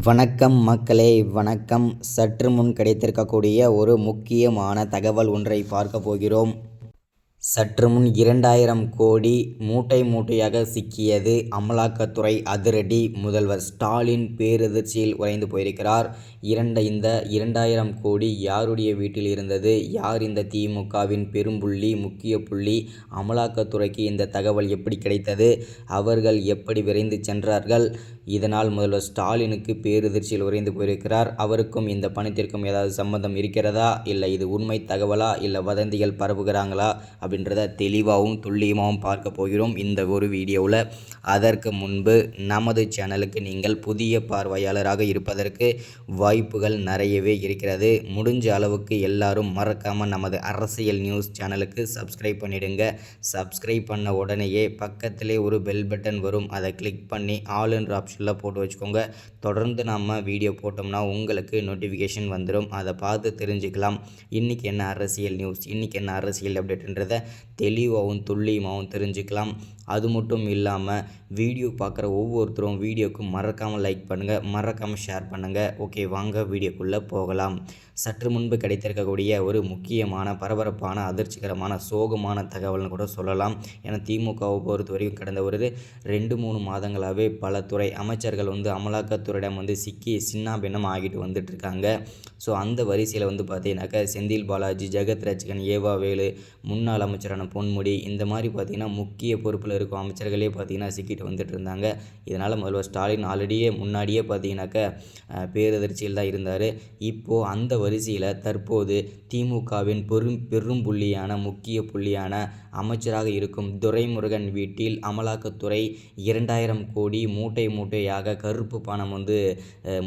வணக்கம் மக்களே, வணக்கம். சற்று முன் கிடைத்திருக்கக்கூடிய ஒரு முக்கியமான தகவல் ஒன்றை பார்க்க போகிறோம். சற்று முன் 2000 கோடி மூட்டை மூட்டையாக சிக்கியது. அமலாக்கத்துறை அதிரடி. முதல்வர் ஸ்டாலின் பேரதிர்ச்சியில் உறைந்து போயிருக்கிறார். இந்த 2000 கோடி யாருடைய வீட்டில் இருந்தது? யார் இந்த திமுகவின் பெரும்புள்ளி, முக்கிய புள்ளி? அமலாக்கத்துறைக்கு இந்த தகவல் எப்படி கிடைத்தது? அவர்கள் எப்படி விரைந்து சென்றார்கள்? இதனால் முதல்வர் ஸ்டாலினுக்கு பேரதிர்ச்சியில் உறைந்து போயிருக்கிறார். அவருக்கும் இந்த பணத்திற்கும் ஏதாவது சம்பந்தம் இருக்கிறதா? இல்லை இது உண்மை தகவலா? இல்லை வதந்திகள் பரப்புகிறாங்களா? அப்படின்றத தெளிவாகவும் துல்லியமாகவும் பார்க்க போகிறோம் இந்த ஒரு வீடியோவில். அதற்கு முன்பு நமது சேனலுக்கு நீங்கள் புதிய பார்வையாளராக இருப்பதற்கு வாய்ப்புகள் நிறையவே இருக்கிறது. முடிஞ்ச அளவுக்கு எல்லாரும் மறக்காமல் நமது அரசியல் நியூஸ் சேனலுக்கு சப்ஸ்கிரைப் பண்ணிடுங்க. சப்ஸ்கிரைப் பண்ண உடனேயே பக்கத்திலே ஒரு பெல் பட்டன் வரும். அதை கிளிக் பண்ணி ஆல் என்ற ஆப்ஷனில் போட்டு வச்சுக்கோங்க. தொடர்ந்து நம்ம வீடியோ போட்டோம்னா உங்களுக்கு நோட்டிஃபிகேஷன் வந்துடும். அதை பார்த்து தெரிஞ்சுக்கலாம் இன்றைக்கி என்ன அரசியல் நியூஸ், இன்றைக்கி என்ன அரசியல் அப்டேட்ன்றதை தெளிவாகவும் துல்லியமாகவும் தெரிஞ்சுக்கலாம். அது மட்டும் இல்லாமல் வீடியோ பார்க்குற ஒவ்வொருத்தரும் வீடியோக்கு மறக்காமல் லைக் பண்ணுங்கள், மறக்காமல் ஷேர் பண்ணுங்கள். ஓகே, வாங்க வீடியோக்குள்ளே போகலாம். சற்று முன்பு கிடைத்திருக்கக்கூடிய ஒரு முக்கியமான பரபரப்பான அதிர்ச்சிகரமான சோகமான தகவல்னு கூட சொல்லலாம். ஏன்னா திமுகவை பொறுத்த வரைக்கும் கடந்த ஒரு 2-3 மாதங்களாகவே பல துறை அமைச்சர்கள் அமலாக்கத்துறையிடம் சிக்கி சின்ன பின்னம் ஆகிட்டு வந்துட்டுருக்காங்க. ஸோ அந்த வரிசையில் பார்த்தீங்கன்னாக்கா செந்தில் பாலாஜி, ஜெகத் ரட்சகன், ஏவா வேலு, முன்னாள் அமைச்சரான பொன்முடி, இந்த மாதிரி பார்த்திங்கன்னா முக்கிய பொறுப்பில் இருக்கும் அமைச்சர்களே பார்த்திங்கன்னா சிக்கிட்டு வந்துட்டு இருந்தாங்க. இதனால் முதல்வர் ஸ்டாலின் முன்னாடியே பார்த்திங்கனாக்கா பேரதிர்ச்சியில் தான் இருந்தார். இப்போது அந்த வரிசையில் தற்போது திமுகவின் பெரும் புள்ளியான முக்கிய புள்ளியான அமைச்சராக இருக்கும் துரைமுருகன் வீட்டில் அமலாக்கத்துறை 2000 கோடி மூட்டையாக கருப்பு பணம்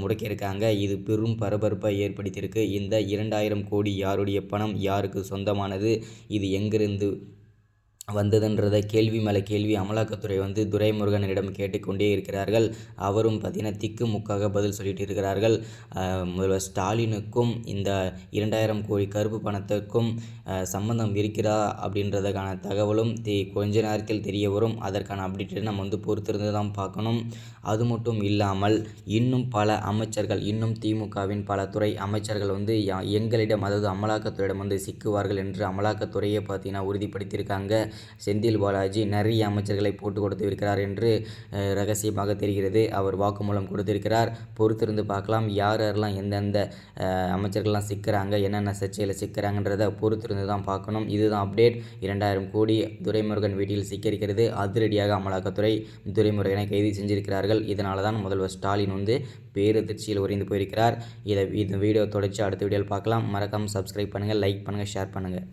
முடக்கியிருக்காங்க. இது பெரும் பரபரப்பை ஏற்படுத்தியிருக்கு. இந்த 2000 கோடி யாருடைய பணம், யாருக்கு சொந்தமானது, இது எங்கிருந்து வந்ததுன்றதை கேள்வி மேலே கேள்வி அமலாக்கத்துறை துரைமுருகனிடம் கேட்டுக்கொண்டே இருக்கிறார்கள். அவரும் பார்த்திங்கன்னா திக்கு முக்காக பதில் சொல்லிட்டு இருக்கிறார்கள். முதல்வர் ஸ்டாலினுக்கும் இந்த 2000 கோடி கருப்பு பணத்திற்கும் சம்பந்தம் இருக்கிறதா அப்படின்றதுக்கான தகவலும் கொஞ்ச நேரத்தில் தெரிய வரும். அதற்கான அப்டேட்டை நம்ம பொறுத்திருந்து தான் பார்க்கணும். அது மட்டும் இல்லாமல் இன்னும் பல அமைச்சர்கள், இன்னும் திமுகவின் பல துறை அமைச்சர்கள் எங்களிடம், அதாவது அமலாக்கத்துறையிடம் சிக்குவார்கள் என்று அமலாக்கத்துறையை பார்த்திங்கன்னா உறுதிப்படுத்தியிருக்காங்க. செந்தில் பாலாஜி நிறைய அமைச்சர்களை போட்டு கொடுத்திருக்கிறார் என்று ரகசியமாக தெரிகிறது. அவர் வாக்குமூலம் கொடுத்திருக்கிறார். பொறுத்திருந்து பார்க்கலாம் யாரெல்லாம் எந்தெந்த அமைச்சர்கள்லாம் சிக்கிறாங்க, என்னென்ன சர்ச்சையில் சிக்கிறாங்கன்றதை பொறுத்திருந்து தான் பார்க்கணும். இதுதான் அப்டேட். 2000 கோடி துரைமுருகன் வீட்டில் சிக்கியிருக்கிறது. அதிரடியாக அமலாக்கத்துறை துரைமுருகனை கைது செஞ்சிருக்கிறார்கள். இதனால தான் முதல்வர் ஸ்டாலின் பேரதிர்ச்சியில் உறைந்து போயிருக்கிறார். இந்த வீடியோ தொடர்ச்சி அடுத்த வீடியோவில் பார்க்கலாம். மறக்காமல் சப்ஸ்கிரைப் பண்ணுங்கள், லைக் பண்ணுங்கள், ஷேர் பண்ணுங்கள்.